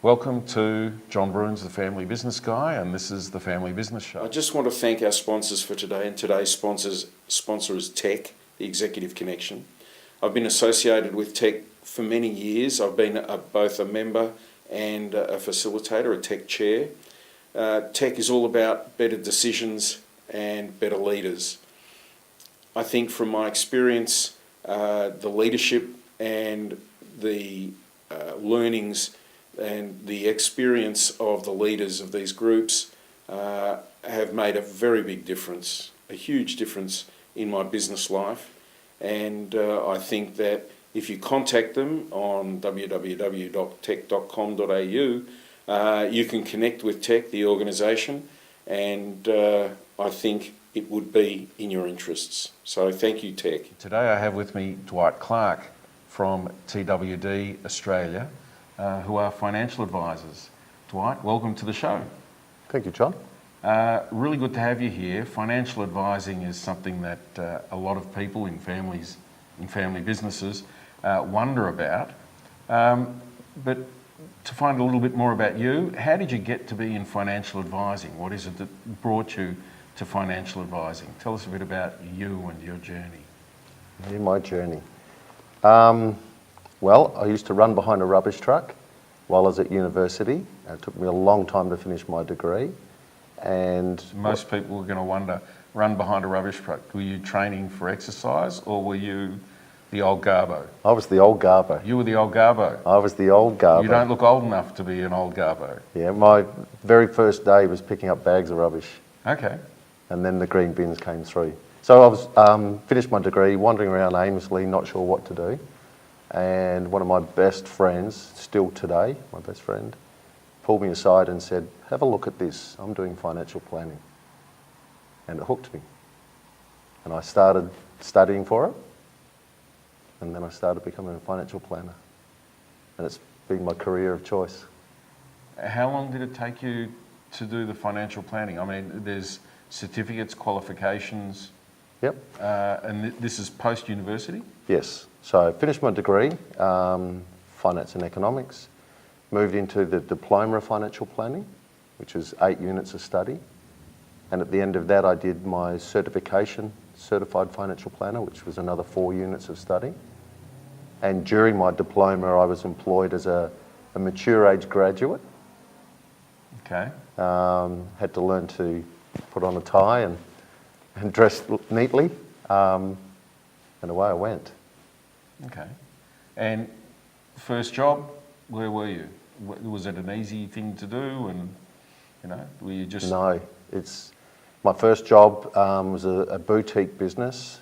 Welcome to John Broons, the Family Business Guy, and this is the Family Business Show. I just want to thank our sponsors for today, and today's sponsor is Tech, the Executive Connection. I've been associated with Tech for many years. I've been both a member and a facilitator, a Tech chair. Tech is all about better decisions and better leaders. I think from my experience, the leadership and the learnings and the experience of the leaders of these groups have made a very big difference, a huge difference in my business life. And I think that if you contact them on www.tech.com.au, you can connect with Tech, the organisation, and I think it would be in your interests. So thank you, Tech. Today I have with me Dwight Clark from TWD Australia, who are financial advisors. Dwight, welcome to the show. Thank you, John. Really good to have you here. Financial advising is something that a lot of people in family businesses wonder about. But to find a little bit more about you, how did you get to be in financial advising? What is it that brought you to financial advising? Tell us a bit about you and your journey. In my journey. Well, I used to run behind a rubbish truck while I was at university. It took me a long time to finish my degree. And most people are going to wonder, run behind a rubbish truck. Were you training for exercise or were you the old garbo? I was the old garbo. You were the old garbo? I was the old garbo. You don't look old enough to be an old garbo. Yeah, my very first day was picking up bags of rubbish. Okay. And then the green bins came through. So I was finished my degree, wandering around aimlessly, not sure what to do. And one of my best friends, still today, my best friend, pulled me aside and said, have a look at this. I'm doing financial planning. And it hooked me. And I started studying for it. And then I started becoming a financial planner. And it's been my career of choice. How long did it take you to do the financial planning? I mean, there's certificates, qualifications. Yep. And this is post-university? Yes. So I finished my degree, finance and economics, moved into the diploma of financial planning, which is 8 units of study. And at the end of that, I did my certification, certified financial planner, which was another 4 units of study. And during my diploma, I was employed as a mature age graduate. Okay. Had to learn to put on a tie and dress neatly, and away I went. Okay. And first job, where were you? Was it an easy thing to do? And, were you just... No, my first job was a boutique business,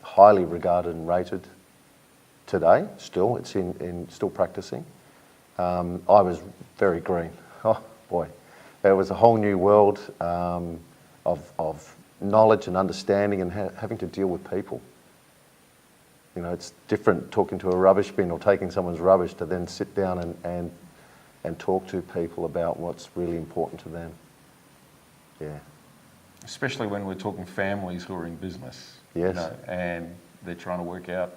highly regarded and rated today, still. It's still practicing. I was very green. Oh, boy. It was a whole new world of knowledge and understanding and having to deal with people. It's different talking to a rubbish bin or taking someone's rubbish to then sit down and talk to people about what's really important to them. Yeah. Especially when we're talking families who are in business. Yes. And they're trying to work out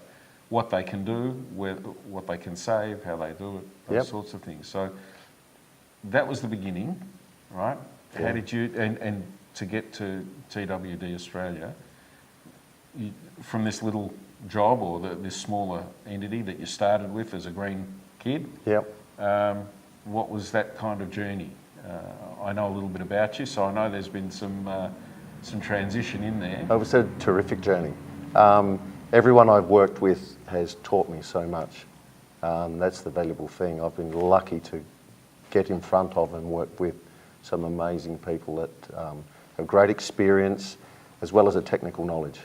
what they can do, what they can save, how they do it, those sorts of things. So that was the beginning, right? Yeah. How did you, and to get to TWD Australia, from this little job or this smaller entity that you started with as a green kid, what was that kind of journey? I know a little bit about you, so I know there's been some transition in there. It was a terrific journey. Everyone I've worked with has taught me so much. That's the valuable thing. I've been lucky to get in front of and work with some amazing people that have great experience as well as a technical knowledge.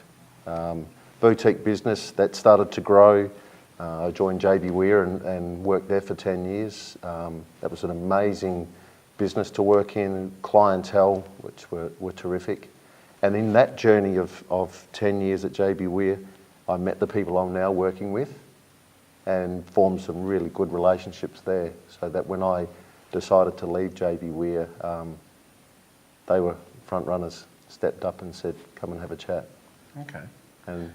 Boutique business that started to grow. I joined JB Weir and worked there for 10 years. That was an amazing business to work in, clientele which were terrific. And in that journey of 10 years at JB Weir, I met the people I'm now working with and formed some really good relationships there, so that when I decided to leave JB Weir, they were front runners, stepped up and said, come and have a chat. Okay. And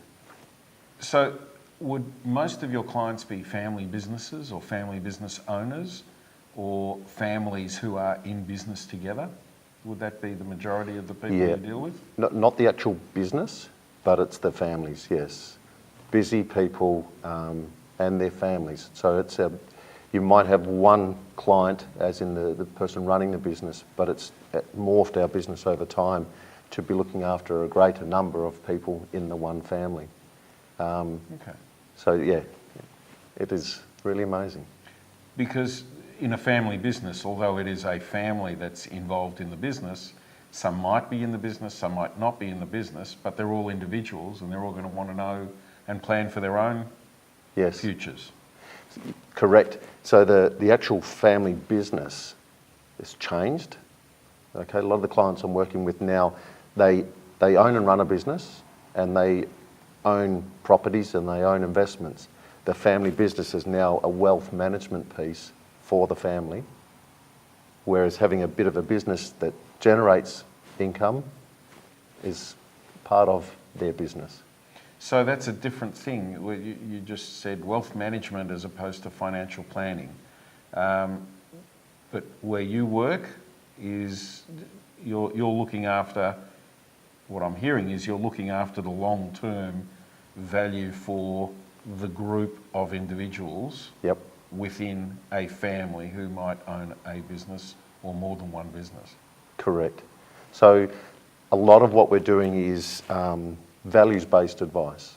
so would most of your clients be family businesses or family business owners, or families who are in business together? Would that be the majority of the people Yeah. you deal with? Not the actual business, but it's the families, yes. Busy people and their families. So it's you might have one client, as in the person running the business, but it's morphed our business over time to be looking after a greater number of people in the one family. Okay. So yeah, it is really amazing. Because in a family business, although it is a family that's involved in the business, some might be in the business, some might not be in the business, but they're all individuals and they're all going to want to know and plan for their own Yes. futures. Correct. So the actual family business has changed. Okay, a lot of the clients I'm working with now, they own and run a business, and they own properties and they own investments. The family business is now a wealth management piece for the family, whereas having a bit of a business that generates income is part of their business. So that's a different thing. You just said wealth management as opposed to financial planning. But where you work is you're looking after, what I'm hearing is you're looking after the long-term value for the group of individuals Yep. within a family who might own a business or more than one business. Correct. So a lot of what we're doing is values-based advice.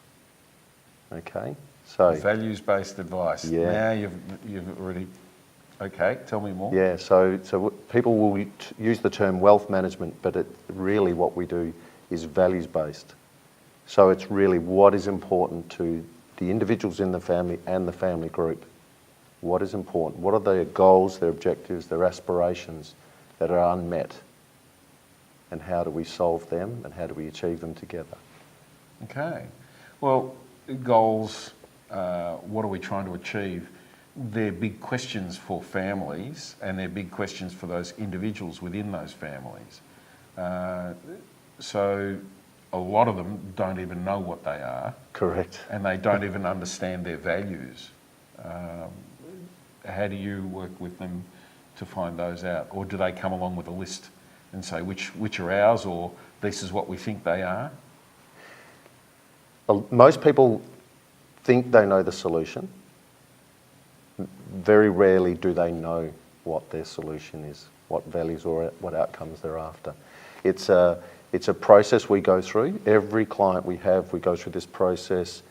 Okay, so Values-based advice. Yeah. Now you've already... Okay, tell me more. yeah, so people will use the term wealth management, but really what we do is values-based. So it's really what is important to the individuals in the family and the family group. What is important? What are their goals, their objectives, their aspirations that are unmet? And how do we solve them and how do we achieve them together? Okay. Well, goals, what are we trying to achieve? They're big questions for families and they're big questions for those individuals within those families. So a lot of them don't even know what they are. Correct. And they don't even understand their values. How do you work with them to find those out? Or do they come along with a list and say which are ours, or this is what we think they are? Well, most people think they know the solution. Very rarely do they know what their solution is, what values or what outcomes they're after. It's a process we go through. Every client we have, we go through this process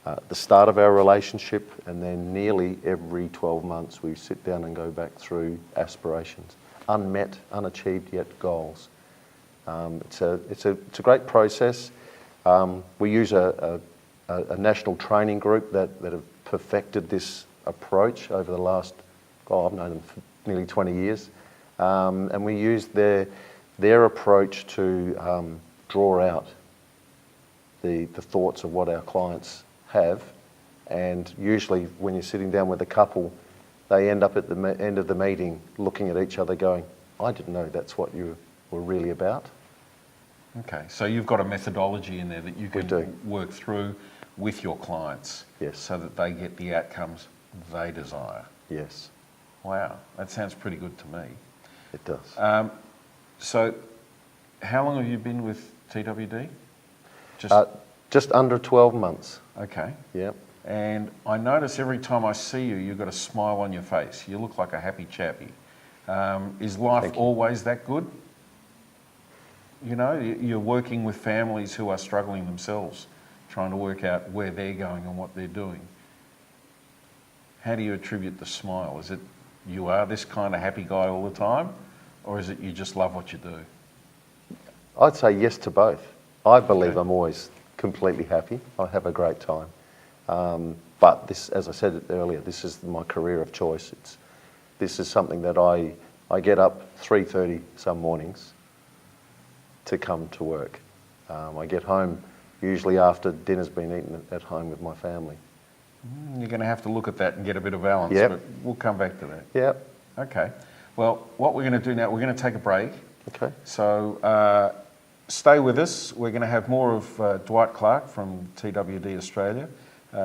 at the start of our relationship, and then nearly every 12 months we sit down and go back through aspirations, unmet, unachieved yet goals. It's a great process. We use a national training group that have perfected this approach over the last, I've known them for nearly 20 years. And we use their approach to draw out the thoughts of what our clients have. And usually when you're sitting down with a couple, they end up at the end of the meeting looking at each other going, I didn't know that's what you were really about. Okay, so you've got a methodology in there that you We do. can work through with your clients, Yes. so that they get the outcomes they desire. Yes, Wow, that sounds pretty good to me. it does. So how long have you been with TWD? Just under 12 months. Okay. Yep. And I notice every time I see you, you've got a smile on your face. You look like a happy chappy. Is life Thank you. always that good? You know, you're working with families who are struggling themselves, trying to work out where they're going and what they're doing. How do you attribute the smile? Is it you are this kind of happy guy all the time, or is it you just love what you do? I'd say yes to both. I believe Okay. I'm always completely happy. I have a great time. But this, as I said earlier, this is my career of choice. This is something that I get up 3:30 some mornings to come to work. I get home usually after dinner's been eaten at home with my family. You're going to have to look at that and get a bit of balance, Yep. but we'll come back to that. Yep. Okay. Well, what we're going to do now, we're going to take a break. Okay. So stay with us. We're going to have more of Dwight Clark from TWD Australia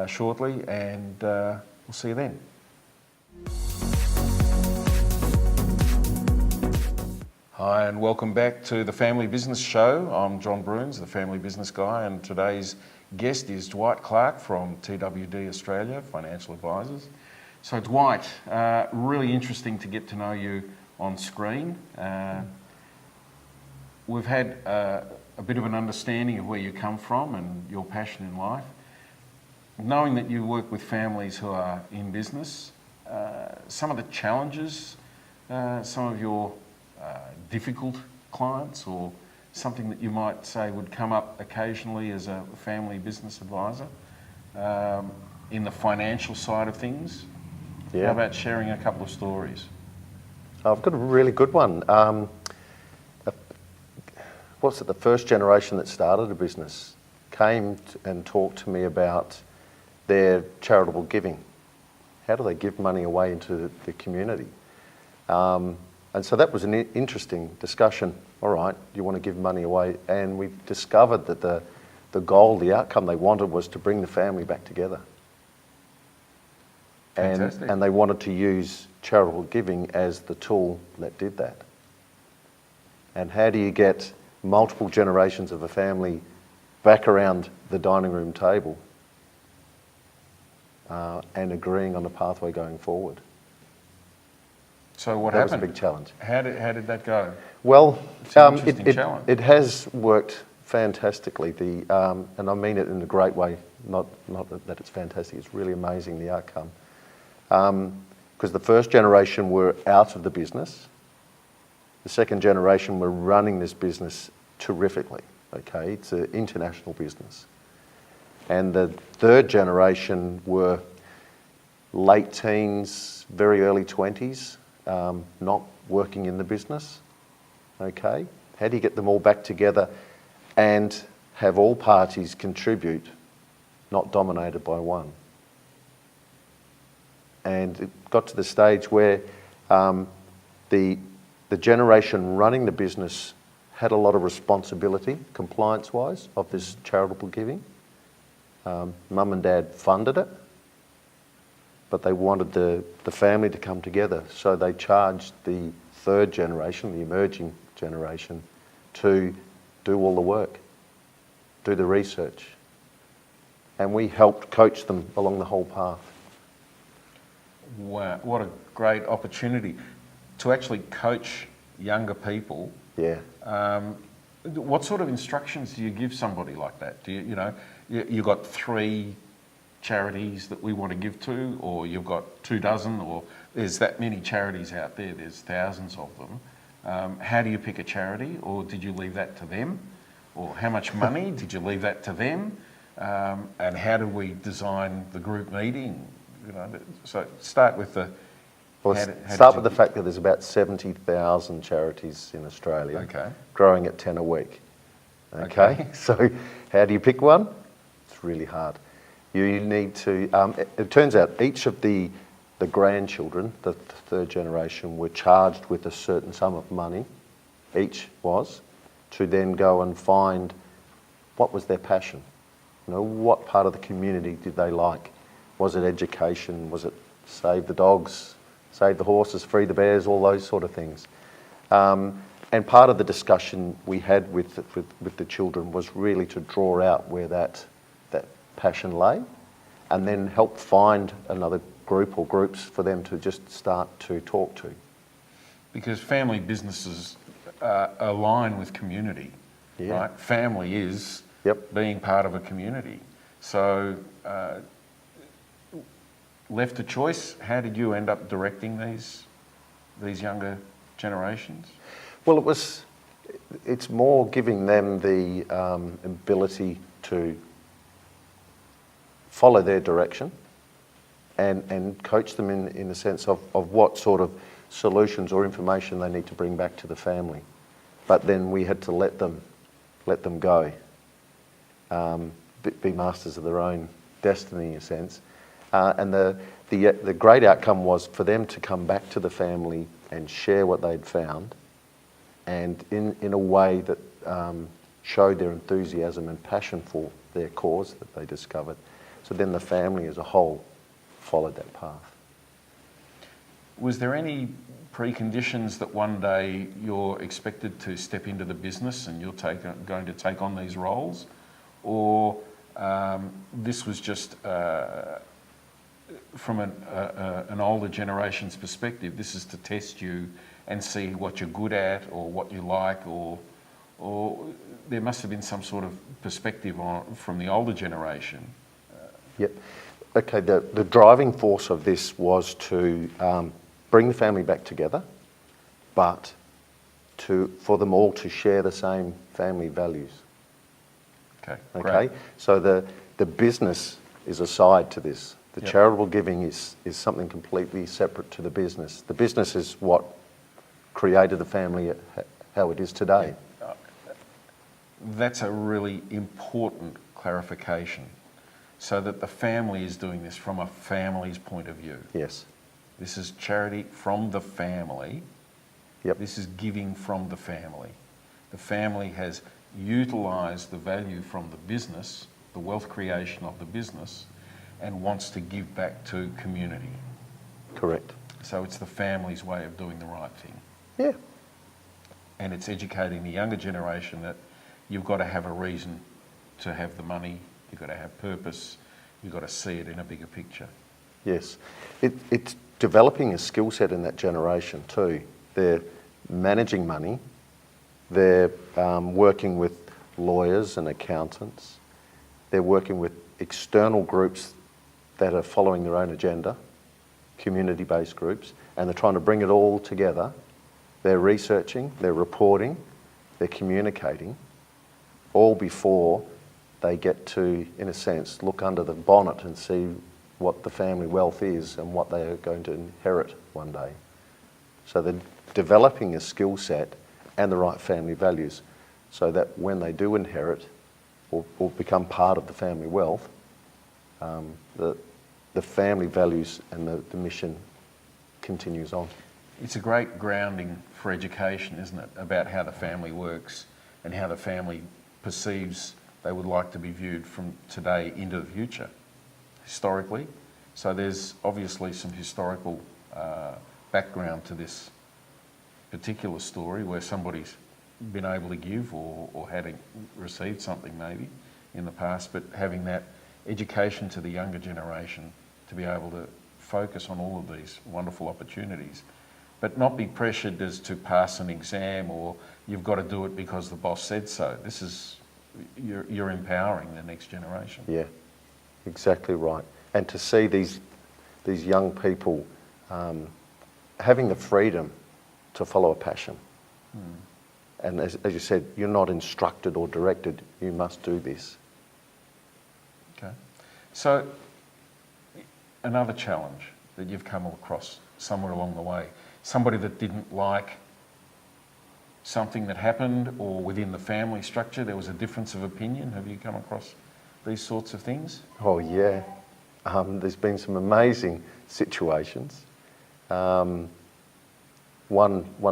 shortly, and we'll see you then. Hi, and welcome back to the Family Business Show. I'm John Broons, the Family Business Guy, and today's guest is Dwight Clark from TWD Australia, Financial Advisors. So Dwight, really interesting to get to know you on screen. We've had a bit of an understanding of where you come from and your passion in life. Knowing that you work with families who are in business, some of the challenges, some of your difficult clients, or something that you might say would come up occasionally as a family business advisor in the financial side of things. Yeah. How about sharing a couple of stories? I've got a really good one. What's it, the first generation that started a business came and talked to me about their charitable giving. How do they give money away into the community? And so that was an interesting discussion. All right, you want to give money away? And we discovered that the goal, the outcome they wanted was to bring the family back together. Fantastic. And they wanted to use charitable giving as the tool that did that. And how do you get multiple generations of a family back around the dining room table and agreeing on a pathway going forward? So what That happened? was a big challenge. How did that go? Well, It's an interesting challenge. it has worked fantastically. And I mean it in a great way. Not that it's fantastic. It's really amazing, the outcome. Because the first generation were out of the business. The second generation were running this business terrifically. Okay, it's an international business. And the third generation were late teens, very early 20s, not working in the business. Okay, how do you get them all back together and have all parties contribute, not dominated by one? And it got to the stage where the generation running the business had a lot of responsibility, compliance-wise, of this charitable giving. Mum and Dad funded it, but they wanted the family to come together, so they charged the third generation, the emerging generation, to do all the work, do the research. And we helped coach them along the whole path. Wow, what a great opportunity to actually coach younger people. Yeah. What sort of instructions do you give somebody like that? Do you got 3 charities that we want to give to, or you've got 24, or there's that many charities out there, there's thousands of them. How do you pick a charity, or did you leave that to them? Or how much money did you leave that to them? And how do we design the group meeting? So start with the... Well, start with the fact that there's about 70,000 charities in Australia, Okay. growing at 10 a week. Okay, so how do you pick one? It's really hard. You need to, it turns out each of the grandchildren, the third generation, were charged with a certain sum of money, each was, to then go and find what was their passion. What part of the community did they like? Was it education? Was it save the dogs, save the horses, free the bears, all those sort of things? And part of the discussion we had with the children was really to draw out where that passion lay, and then help find another group or groups for them to just start to talk to. Because family businesses align with community, Yeah. right? Family is Yep. being part of a community. So left to choice, how did you end up directing these younger generations? Well, it's more giving them the ability to follow their direction and coach them in the sense of what sort of solutions or information they need to bring back to the family. But then we had to let them go, be masters of their own destiny in a sense. And the great outcome was for them to come back to the family and share what they'd found, and in a way that showed their enthusiasm and passion for their cause that they discovered. So then the family as a whole followed that path. Was there any preconditions that one day you're expected to step into the business and you're going to take on these roles, or this was just from an older generation's perspective, this is to test you and see what you're good at or what you like, or there must have been some sort of perspective from the older generation. Yep. Okay, the driving force of this was to bring the family back together, but for them all to share the same family values. Okay, Okay, great. so the business is a side to this. The Yep. charitable giving is something completely separate to the business. The business is what created the family how it is today. That's a really important clarification, so that the family is doing this from a family's point of view. Yes. This is charity from the family. Yep. This is giving from the family. The family has utilised the value from the business, the wealth creation of the business, and wants to give back to community. Correct. So it's the family's way of doing the right thing. Yeah. And it's educating the younger generation that you've got to have a reason to have the money, you've got to have purpose, you've got to see it in a bigger picture. Yes. It's developing a skill set in that generation too. They're managing money, they're working with lawyers and accountants, they're working with external groups that are following their own agenda, community-based groups, and they're trying to bring it all together. They're researching, they're reporting, they're communicating, all before they get to, in a sense, look under the bonnet and see what the family wealth is and what they are going to inherit one day. So they're developing a skill set and the right family values so that when they do inherit or become part of the family wealth, the family values and the mission continues on. It's a great grounding for education, isn't it, about how the family works and how the family perceives they would like to be viewed from today into the future, historically. So there's obviously some historical background to this particular story where somebody's been able to give or had received something maybe in the past, but having that education to the younger generation to be able to focus on all of these wonderful opportunities, but not be pressured as to pass an exam or you've got to do it because the boss said so. This is, you're empowering the next generation. Yeah, exactly right. And to see these young people having the freedom to follow a passion. And as you said, you're not instructed or directed, you must do this. Okay. So another challenge that you've come across somewhere along the way, somebody that didn't like something that happened, or within the family structure there was a difference of opinion. Have you come across these sorts of things? Oh yeah, there's been some amazing situations. One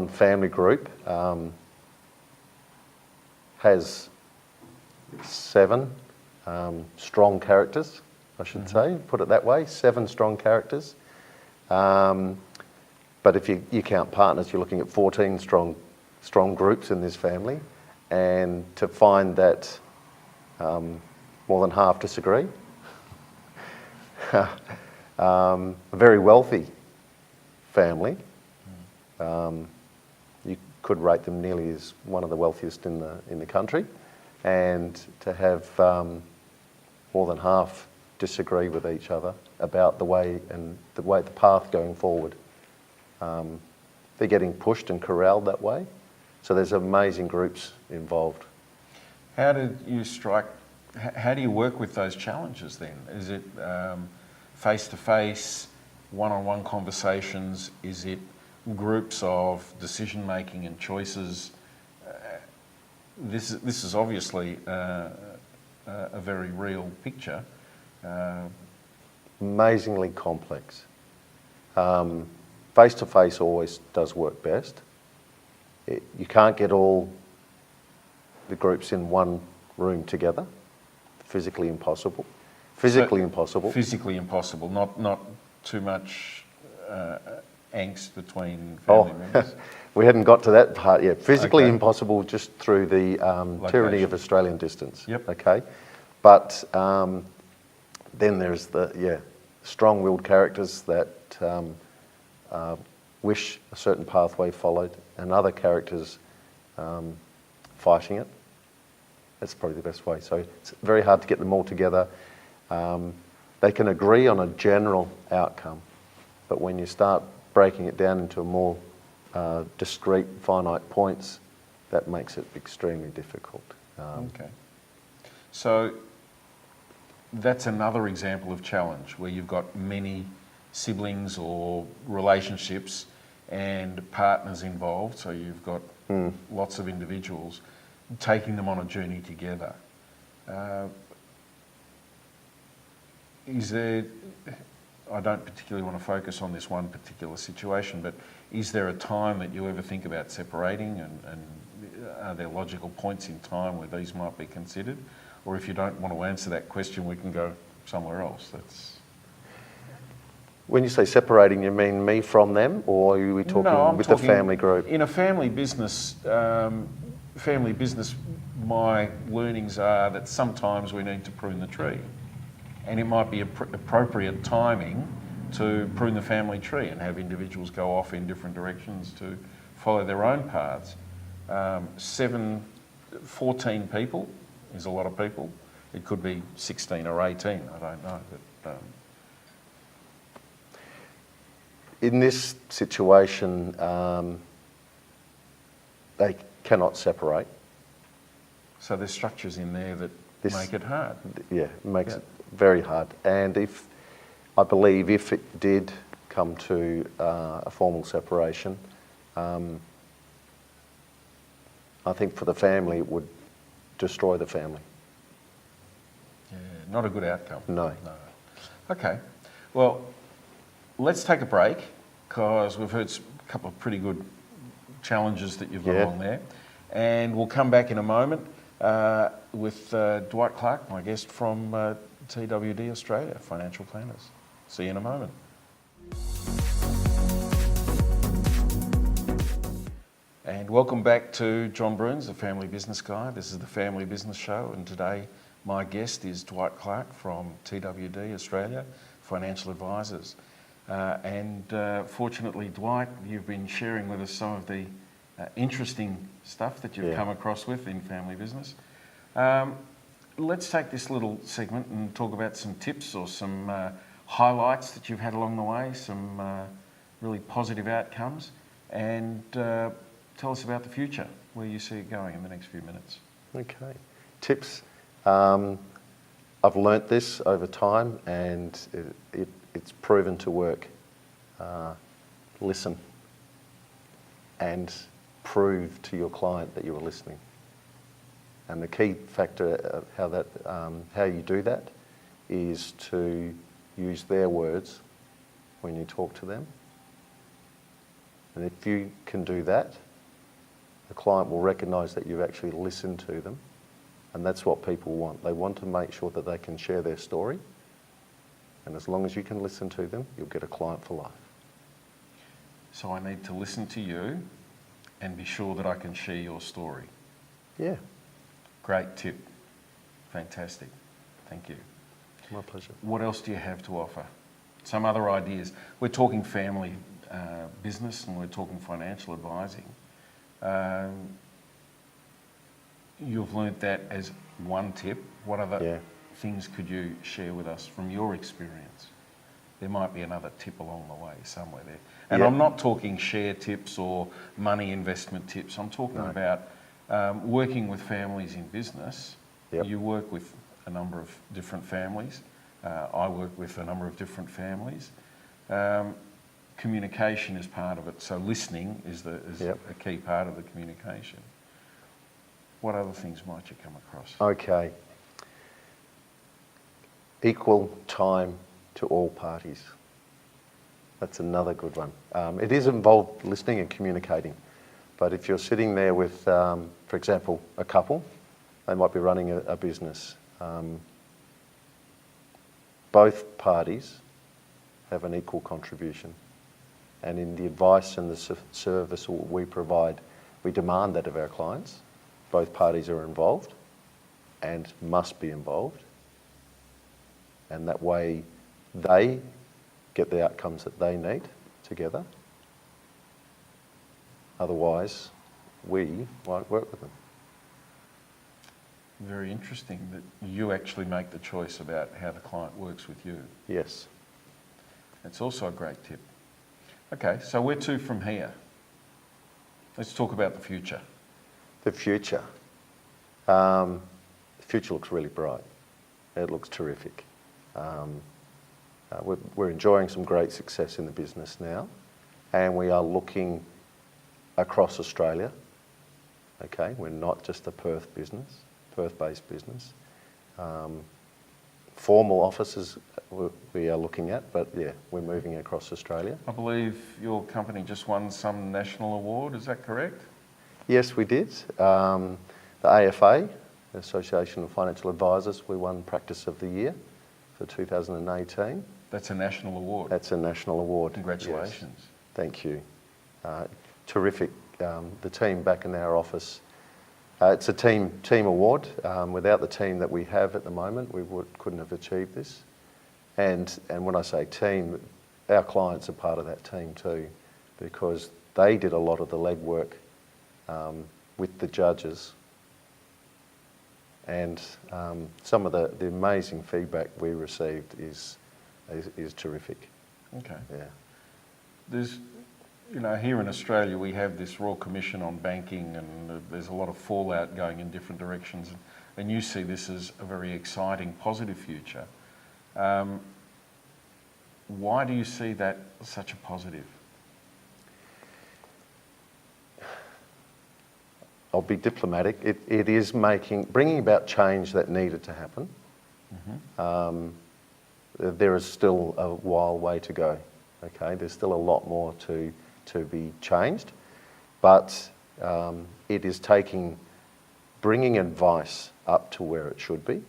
family group has 7 strong characters, I should say, put it that way, 7 strong characters. But if you count partners, you're looking at 14 strong groups in this family, and to find that more than half disagree. A very wealthy family. You could rate them nearly as one of the wealthiest in the country, and to have more than half disagree with each other about the path going forward. They're getting pushed and corralled that way. So there's amazing groups involved. How do you work with those challenges then? Is it face-to-face, one-on-one conversations? Is it groups of decision-making and choices? This is obviously a very real picture. Amazingly complex. Face-to-face always does work best. You can't get all the groups in one room together. Physically impossible. Physically impossible. Physically impossible. Not too much angst between Oh, family members? we hadn't got to that part yet. Physically Okay. impossible just through the tyranny of Location. Australian distance. Yep. Okay. But then there's the strong-willed characters that wish a certain pathway followed, and other characters fighting it. That's probably the best way. So it's very hard to get them all together. They can agree on a general outcome, but when you start breaking it down into more discrete, finite points, that makes it extremely difficult. Okay. So that's another example of challenge where you've got many siblings or relationships and partners involved. So you've got lots of individuals taking them on a journey together. Is there, I don't particularly want to focus on this one particular situation, but is there a time that you ever think about separating, and are there logical points in time where these might be considered? Or if you don't want to answer that question, we can go somewhere else. That's... When you say separating, you mean me from them, or are we talking No, I'm with talking the family group? In a family business, my learnings are that sometimes we need to prune the tree. And it might be appropriate timing to prune the family tree and have individuals go off in different directions to follow their own paths. 14 people is a lot of people. It could be 16 or 18, I don't know. But, in this situation, they cannot separate. so there's structures in there that This- make it hard. Yeah, it makes Yeah. it very hard. And I believe if it did come to a formal separation, I think for the family it would destroy the family. Yeah, not a good outcome. No. Okay, well, let's take a break because we've heard a couple of pretty good challenges that you've got Yeah. along there. And we'll come back in a moment with Dwight Clark, my guest from TWD Australia, Financial Planners. See you in a moment. And welcome back to John Broons, the Family Business Guy. This is the Family Business Show, and today my guest is Dwight Clark from TWD Australia, Financial Advisors. Fortunately, Dwight, you've been sharing with us some of the interesting stuff that you've come across with in family business. Let's take this little segment and talk about some tips or some highlights that you've had along the way, some really positive outcomes, and tell us about the future, where you see it going in the next few minutes. Okay. Tips. I've learnt this over time, and it's proven to work. Listen and prove to your client that you are listening. And the key factor of how you do that is to use their words when you talk to them. And if you can do that, the client will recognise that you've actually listened to them. And that's what people want. They want to make sure that they can share their story. And as long as you can listen to them, you'll get a client for life. So I need to listen to you and be sure that I can share your story. Yeah, Great tip. Fantastic. Thank you. my pleasure. What else do you have to offer? Some other ideas. We're talking family business and we're talking financial advising. You've learnt that as one tip. What other things could you share with us from your experience? There might be another tip along the way somewhere there. And I'm not talking share tips or money investment tips. I'm talking about working with families in business. Yep. You work with a number of different families. I work with a number of different families. Communication is part of it. So listening is a key part of the communication. What other things might you come across? Okay. Equal time to all parties. That's another good one. It is involved listening and communicating. But if you're sitting there with, for example, a couple, they might be running a business. Both parties have an equal contribution. And in the advice and the service we provide, we demand that of our clients. Both parties are involved and must be involved. And that way they get the outcomes that they need together. Otherwise, we won't work with them. Very interesting that you actually make the choice about how the client works with you. Yes. That's also a great tip. Okay, so where to from here? Let's talk about the future. The future. The future looks really bright. It looks terrific. We're enjoying some great success in the business now, and we are looking across Australia. Okay, we're not just a Perth-based business. Formal offices we are looking at, but yeah, we're moving across Australia. I believe your company just won some national award, is that correct? Yes, we did. The AFA, the Association of Financial Advisors, we won Practice of the Year for 2018. That's a national award. That's a national award. Congratulations. Yes. Thank you. Terrific. The team back in our office, it's a team award. Without the team that we have at the moment, we couldn't have achieved this. And when I say team, our clients are part of that team too, because they did a lot of the legwork with the judges. And some of the amazing feedback we received is terrific. Okay. Yeah. There's, here in Australia we have this Royal Commission on Banking, and there's a lot of fallout going in different directions, and you see this as a very exciting, positive future. Why do you see that as such a positive? I'll be diplomatic. It is bringing about change that needed to happen. Mm-hmm. There is still a while way to go. Okay, there's still a lot more to be changed, but it is bringing advice up to where it should be.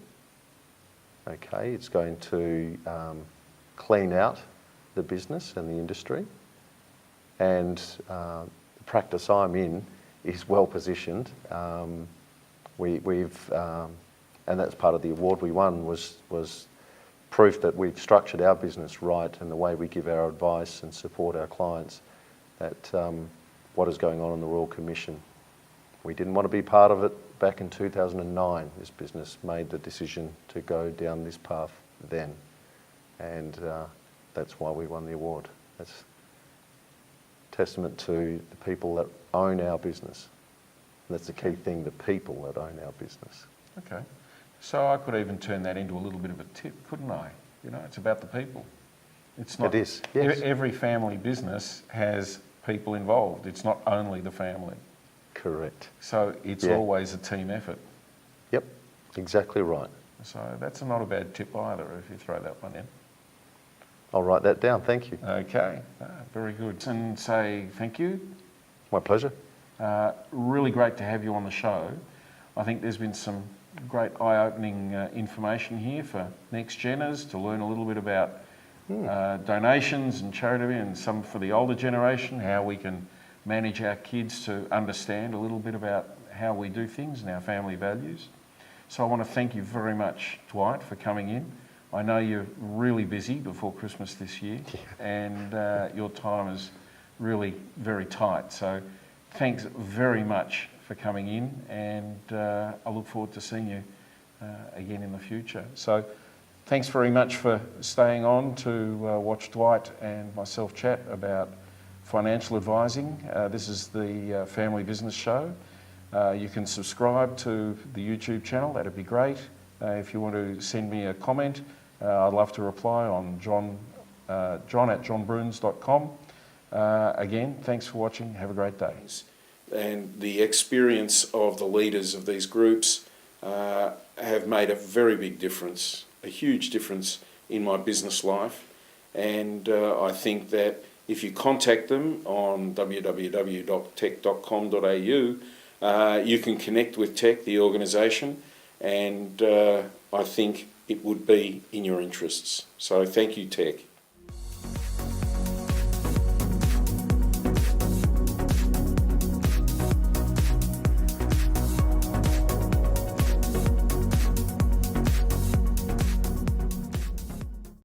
Okay, it's going to clean out the business and the industry, and the practice I'm in is well positioned. We've and that's part of the award we won was proof that we've structured our business right and the way we give our advice and support our clients. That what is going on in the Royal Commission. We didn't want to be part of it back in 2009. This business made the decision to go down this path then, and that's why we won the award. That's testament to the people that own our business. And that's the key thing, the people that own our business. Okay. So I could even turn that into a little bit of a tip, couldn't I? It's about the people. It's not. It is, yes. Every family business has people involved. It's not only the family. Correct. So it's always a team effort. Yep, exactly right. So that's not a bad tip either if you throw that one in. I'll write that down, thank you. Okay, very good. And say thank you. My pleasure. Really great to have you on the show. I think there's been some great eye-opening information here for next geners to learn a little bit about donations and charity, and some for the older generation, how we can manage our kids to understand a little bit about how we do things and our family values. So I want to thank you very much, Dwight, for coming in. I know you're really busy before Christmas this year, and your time is really very tight. So thanks very much for coming in, and I look forward to seeing you again in the future. So thanks very much for staying on to watch Dwight and myself chat about financial advising. This is the Family Business Show. You can subscribe to the YouTube channel, that'd be great. If you want to send me a comment, I'd love to reply on john@johnbroons.com. Again, thanks for watching. Have a great day. And the experience of the leaders of these groups have made a very big difference, a huge difference in my business life. And I think that if you contact them on www.tech.com.au, you can connect with Tech, the organisation, and I think it would be in your interests. So thank you, Tech.